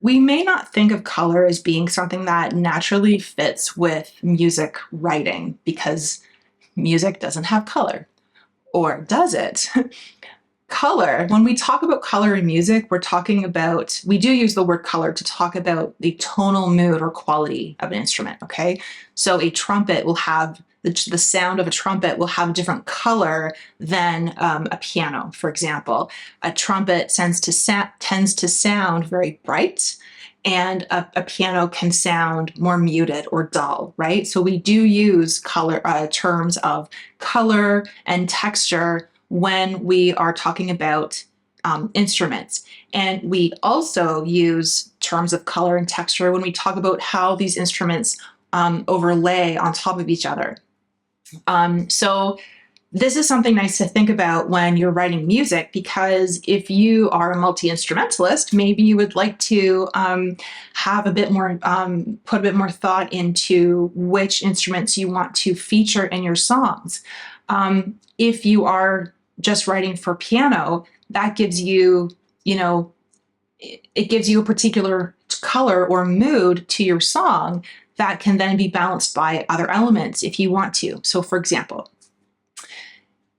We may not think of color as being something that naturally fits with music writing because music doesn't have color. Or does it? Color, when we talk about color in music, we do use the word color to talk about the tonal mood or quality of an instrument, okay? So a trumpet will have, the sound of a trumpet will have a different color than a piano, for example. A trumpet tends to sound very bright, and a piano can sound more muted or dull, right? So we do use color terms of color and texture when we are talking about instruments. And we also use terms of color and texture when we talk about how these instruments overlay on top of each other. So this is something nice to think about when you're writing music, because if you are a multi-instrumentalist, maybe you would like to have a bit more, put a bit more thought into which instruments you want to feature in your songs. If you are just writing for piano, that gives you, it gives you a particular color or mood to your song that can then be balanced by other elements if you want to. So for example,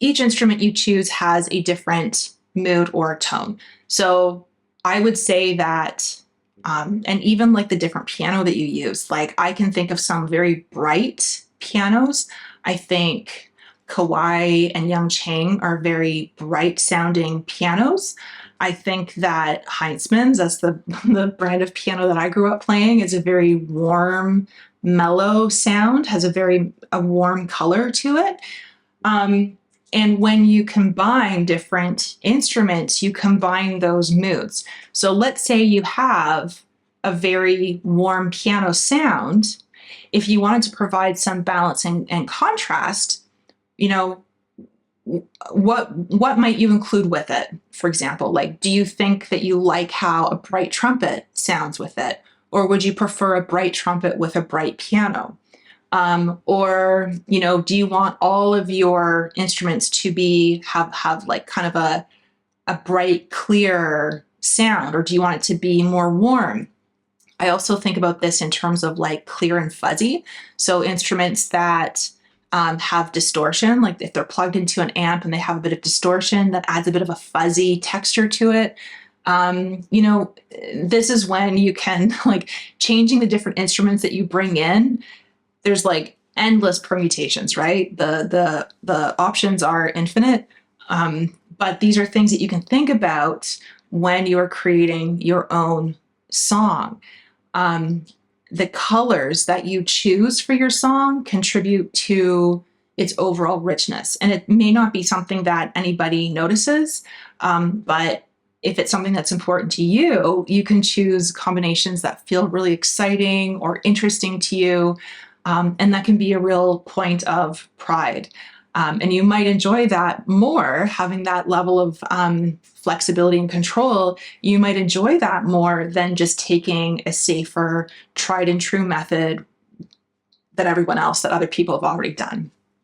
each instrument you choose has a different mood or tone. So I would say that, and even like the different piano that you use, like I can think of some very bright pianos. I think Kawai and Young Chang are very bright sounding pianos. I think that Heinzmann's, that's the brand of piano that I grew up playing, is a very warm, mellow sound, has a warm color to it. And when you combine different instruments, you combine those moods. So let's say you have a very warm piano sound. If you wanted to provide some balance and contrast, what might you include with it? For example, like, do you think that you like how a bright trumpet sounds with it? Or would you prefer a bright trumpet with a bright piano? Or, do you want all of your instruments to have like kind of a bright, clear sound, or do you want it to be more warm? I also think about this in terms of like clear and fuzzy. So instruments that have distortion, like if they're plugged into an amp and they have a bit of distortion, that adds a bit of a fuzzy texture to it. This is when you can, like, changing the different instruments that you bring in. There's like endless permutations, right? The options are infinite, but these are things that you can think about when you are creating your own song. The colors that you choose for your song contribute to its overall richness, and it may not be something that anybody notices, but if it's something that's important to you, you can choose combinations that feel really exciting or interesting to you. And that can be a real point of pride. And you might enjoy that more, having that level of flexibility and control. You might enjoy that more than just taking a safer, tried and true method that other people have already done.